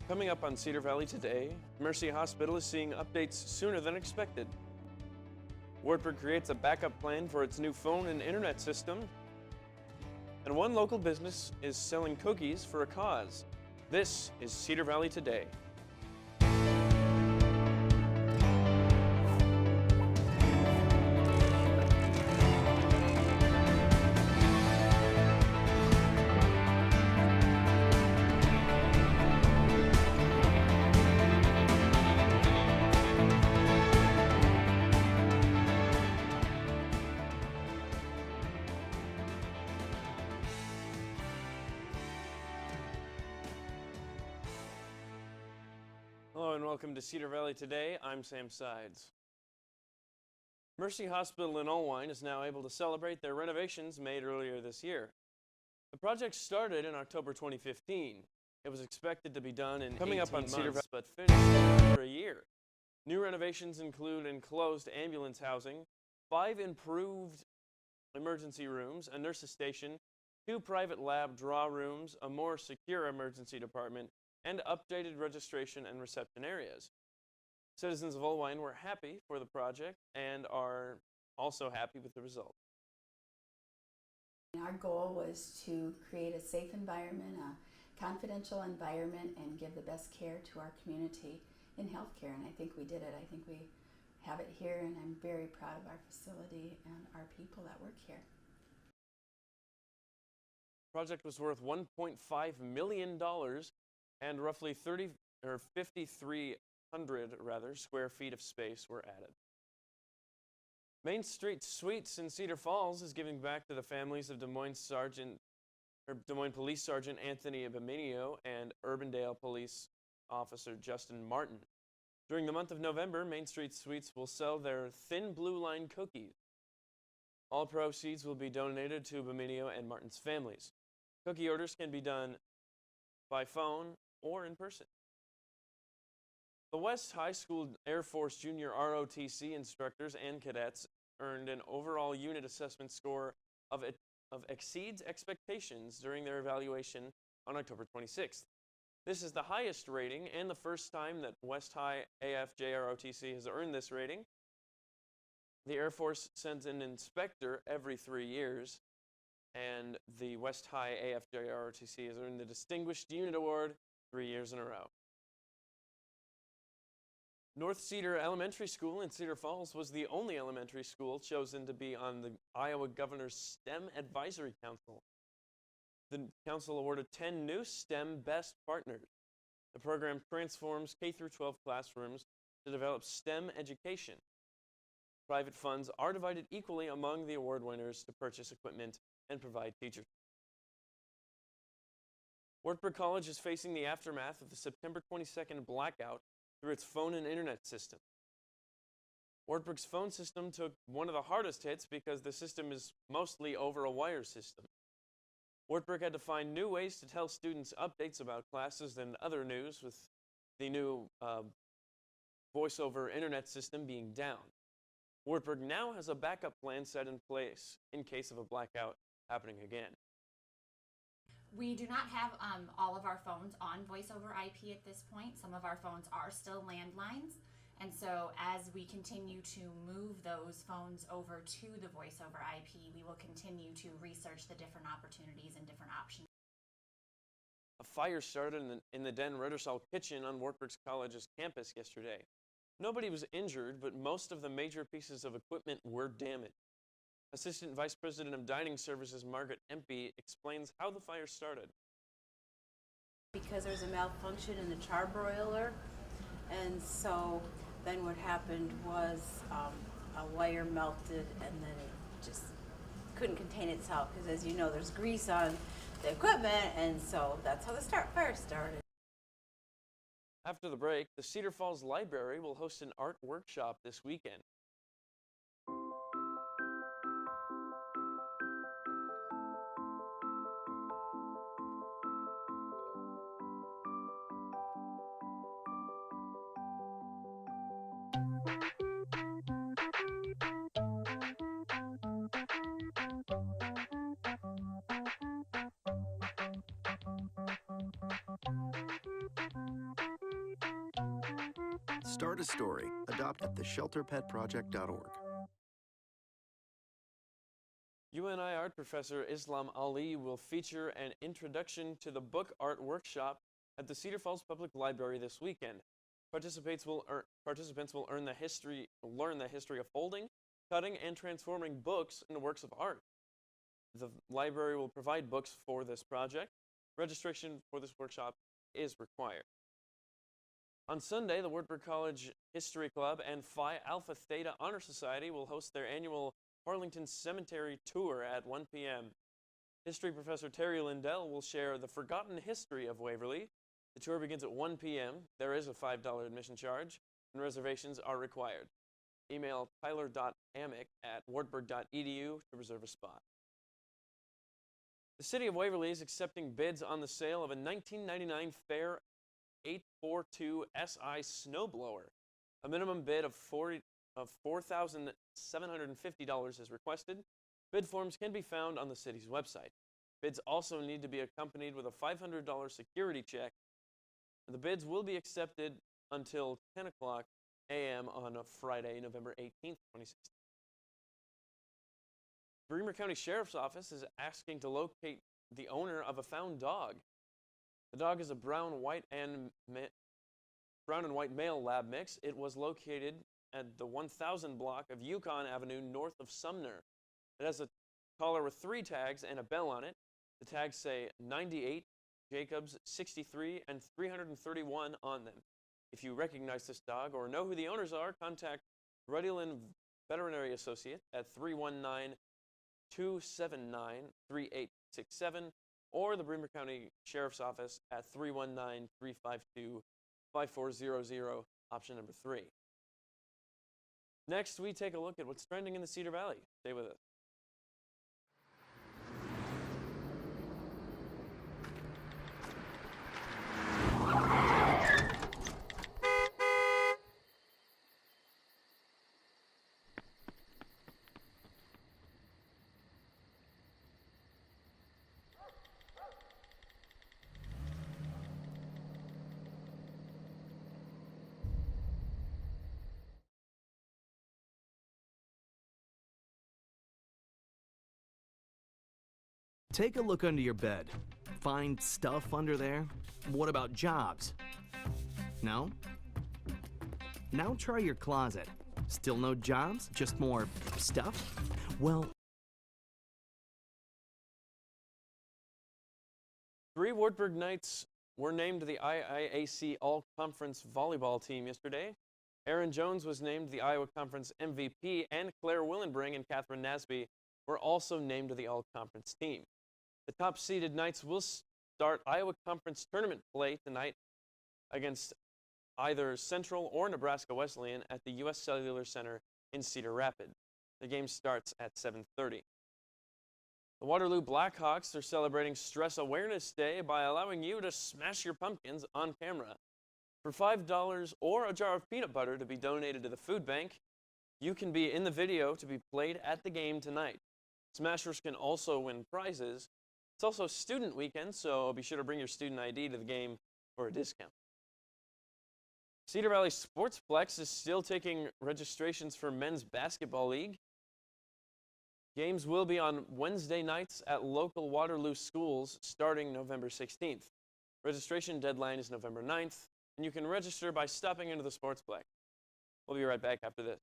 Coming up on Cedar Valley today, Mercy Hospital is seeing updates sooner than expected. Wartburg creates a backup plan for its new phone and internet system. And one local business is selling cookies for a cause. This is Cedar Valley Today. Hello and welcome to Cedar Valley Today. I'm Sam Sides. Mercy Hospital in Allwine is now able to celebrate their renovations made earlier this year. The project started in October 2015. It was expected to be done in 18 months, but finished after a year. New renovations include enclosed ambulance housing, 5 improved emergency rooms, a nurse's station, 2 private lab draw rooms, a more secure emergency department, and updated registration and reception areas. Citizens of Allwine were happy for the project and are also happy with the result. Our goal was to create a safe environment, a confidential environment, and give the best care to our community in healthcare, and I think we did it. I think we have it here, and I'm very proud of our facility and our people that work here. The project was worth $1.5 million and roughly 5,300 square feet of space were added. Main Street Suites in Cedar Falls is giving back to the families of Des Moines Police Sergeant Anthony Abimenio and Urbandale Police Officer Justin Martin. During the month of November, Main Street Suites will sell their Thin Blue Line cookies. All proceeds will be donated to Abimenio and Martin's families. Cookie orders can be done by phone or in person. The West High School Air Force Junior ROTC instructors and cadets earned an overall unit assessment score of exceeds expectations during their evaluation on October 26th. This is the highest rating and the first time that West High AFJ ROTC has earned this rating. The Air Force sends an inspector every 3 years, and the West High AFJ ROTC has earned the Distinguished Unit Award 3 years in a row. North Cedar Elementary School in Cedar Falls was the only elementary school chosen to be on the Iowa Governor's STEM Advisory Council. The council awarded 10 new STEM Best Partners. The program transforms K-12 classrooms to develop STEM education. Private funds are divided equally among the award winners to purchase equipment and provide teachers. Wartburg College is facing the aftermath of the September 22nd blackout through its phone and internet system. Wartburg's phone system took one of the hardest hits because the system is mostly over a wire system. Wartburg had to find new ways to tell students updates about classes and other news, with the new voice over internet system being down. Wartburg now has a backup plan set in place in case of a blackout happening again. We do not have all of our phones on voice over IP at this point. Some of our phones are still landlines. And so as we continue to move those phones over to the voice over IP, we will continue to research the different opportunities and different options. A fire started in the Den Rittersall kitchen on Wartburg College's campus yesterday. Nobody was injured, but most of the major pieces of equipment were damaged. Assistant Vice President of Dining Services Margaret Empey explains how the fire started. Because there's a malfunction in the charbroiler, and so then what happened was a wire melted, and then it just couldn't contain itself, because as you know, there's grease on the equipment, and so that's how the fire started. After the break, the Cedar Falls Library will host an art workshop this weekend. Start a story. Adopt at theshelterpetproject.org. UNI art professor Islam Ali will feature an introduction to the book art workshop at the Cedar Falls Public Library this weekend. Participants will learn the history of folding, cutting, and transforming books into works of art. The library will provide books for this project. Registration for this workshop is required. On Sunday, the Wartburg College History Club and Phi Alpha Theta Honor Society will host their annual Arlington Cemetery tour at 1 p.m. History professor Terry Lindell will share the forgotten history of Waverly. The tour begins at 1 p.m. There is a $5 admission charge, and reservations are required. Email tyler.amick@wartburg.edu to reserve a spot. The City of Waverly is accepting bids on the sale of a 1999 Fair 842 SI snowblower. A minimum bid of $4,750 is requested. Bid forms can be found on the city's website. Bids also need to be accompanied with a $500 security check. The bids will be accepted until 10 o'clock a.m. on Friday, November 18th, 2016. Bremer County Sheriff's Office is asking to locate the owner of a found dog. The dog is a brown and white male lab mix. It was located at the 1000 block of Yukon Avenue north of Sumner. It has a collar with 3 tags and a bell on it. The tags say 98, Jacobs, 63, and 331 on them. If you recognize this dog or know who the owners are, contact Ruddy Lynn Veterinary Associate at 319-279-3867 or the Bremer County Sheriff's Office at 319-352-5400, option number 3. Next, we take a look at what's trending in the Cedar Valley. Stay with us. Take a look under your bed. Find stuff under there? What about jobs? No? Now try your closet. Still no jobs? Just more stuff? Well, 3 Wartburg Knights were named to the IIAC All-Conference Volleyball team yesterday. Aaron Jones was named the Iowa Conference MVP, and Claire Willenbring and Catherine Nasby were also named to the All-Conference team. The top-seeded Knights will start Iowa Conference tournament play tonight against either Central or Nebraska Wesleyan at the U.S. Cellular Center in Cedar Rapids. The game starts at 7:30. The Waterloo Blackhawks are celebrating Stress Awareness Day by allowing you to smash your pumpkins on camera. For $5 or a jar of peanut butter to be donated to the food bank, you can be in the video to be played at the game tonight. Smashers can also win prizes. It's also student weekend, so be sure to bring your student ID to the game for a discount. Cedar Valley Sportsplex is still taking registrations for Men's Basketball League. Games will be on Wednesday nights at local Waterloo schools starting November 16th. Registration deadline is November 9th, and you can register by stopping into the Sportsplex. We'll be right back after this.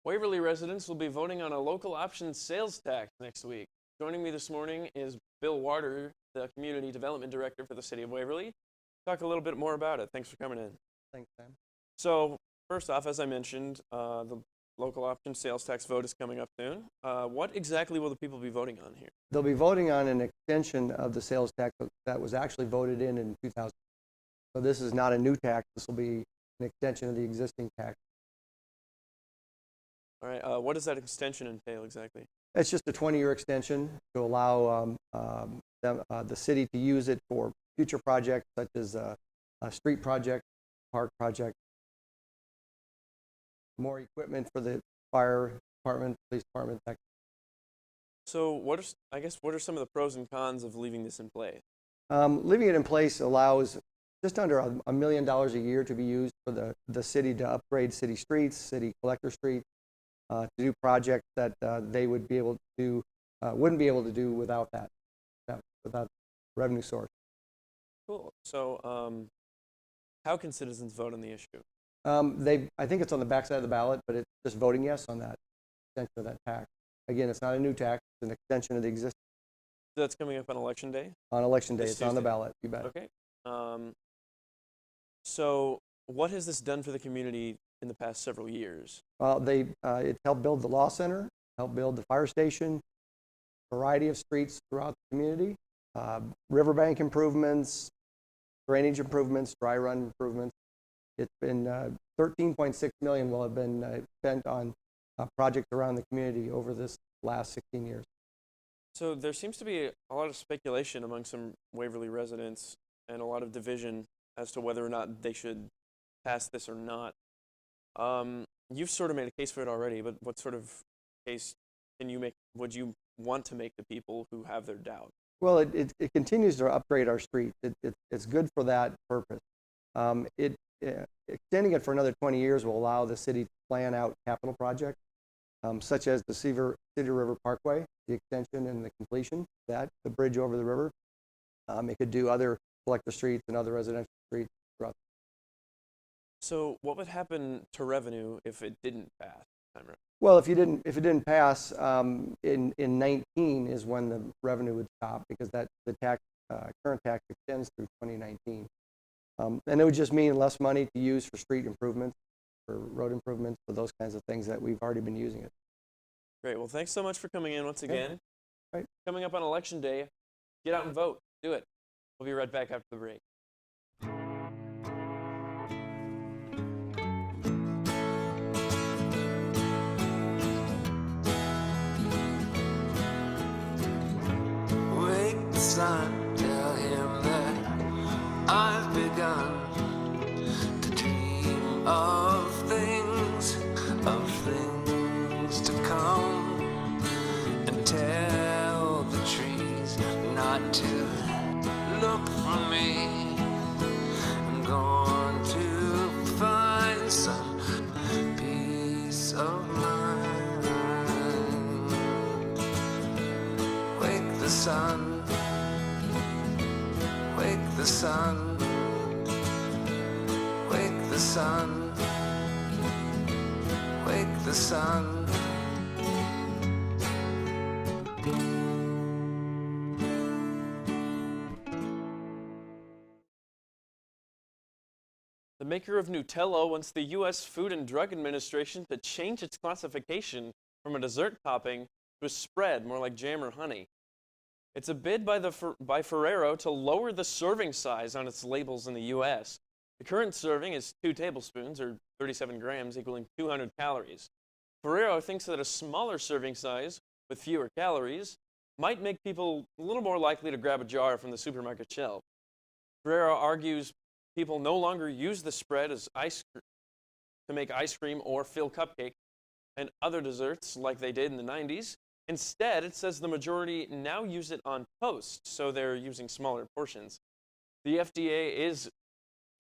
Waverly residents will be voting on a local option sales tax next week. Joining me this morning is Bill Warder, the Community Development Director for the City of Waverly. Talk a little bit more about it. Thanks for coming in. Thanks, Sam. So, first off, as I mentioned, the local option sales tax vote is coming up soon. What exactly will the people be voting on here? They'll be voting on an extension of the sales tax that was actually voted in 2000. So this is not a new tax. This will be an extension of the existing tax. All right. What does that extension entail exactly? It's just a 20-year extension to allow the city to use it for future projects such as a street project, park project, more equipment for the fire department, police department. So what are some of the pros and cons of leaving this in place? Leaving it in place allows just under $1 million a year to be used for the city to upgrade city streets, city collector streets, to do projects that they would be able to do, wouldn't be able to do without without revenue source. Cool. So how can citizens vote on the issue? I think it's on the backside of the ballot, but it's just voting yes on that extension of that tax. Again, it's not a new tax; it's an extension of the existing. That's coming up on election day. On election day, This it's on the Tuesday? ballot. You bet. Okay. So what has this done for the community in the past several years? It helped build the law center, helped build the fire station, variety of streets throughout the community, riverbank improvements, drainage improvements, dry run improvements. It's been $13.6 million will have been spent on projects around the community over this last 16 years. So there seems to be a lot of speculation among some Waverly residents and a lot of division as to whether or not they should pass this or not. You've sort of made a case for it already, but what sort of case would you want to make to people who have their doubt? Well, it continues to upgrade our streets. It's good for that purpose. Extending it for another 20 years will allow the city to plan out capital projects, such as the Cedar River Parkway, the extension and the completion of that, the bridge over the river. It could do other collector streets and other residential streets throughout. So what would happen to revenue if it didn't pass? Well, if it didn't pass, in 19 is when the revenue would stop, because the current tax extends through 2019. And it would just mean less money to use for street improvements, for road improvements, for those kinds of things that we've already been using it. Great. Well, thanks so much for coming in once again. Right. Coming up on election day, get out and vote. Do it. We'll be right back after the break. Wake the sun, tell him that I've begun to dream of things to come, and tell the trees not to look for me. I'm going to find some peace of mind. Wake the sun, wake the sun, wake the sun, wake the sun. The maker of Nutella wants the U.S. Food and Drug Administration to change its classification from a dessert topping to a spread, more like jam or honey. It's a bid by Ferrero to lower the serving size on its labels in the U.S. The current serving is 2 tablespoons, or 37 grams, equaling 200 calories. Ferrero thinks that a smaller serving size with fewer calories might make people a little more likely to grab a jar from the supermarket shelf. Ferrero argues people no longer use the spread as to make ice cream or fill cupcake and other desserts like they did in the 90s. Instead, it says the majority now use it on toast, so they're using smaller portions. The FDA is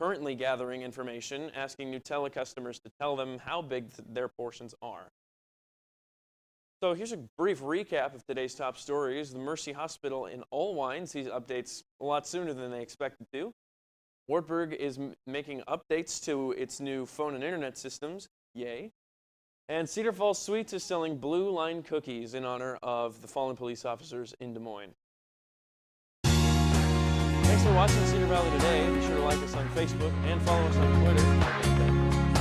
currently gathering information, asking Nutella customers to tell them how big their portions are. So here's a brief recap of today's top stories. The Mercy Hospital in Allwine sees updates a lot sooner than they expected to. Wartburg is making updates to its new phone and internet systems. Yay. And Cedar Falls Sweets is selling Blue Line cookies in honor of the fallen police officers in Des Moines. Thanks for watching Cedar Valley Today. Be sure to like us on Facebook and follow us on Twitter.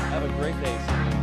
Have a great day.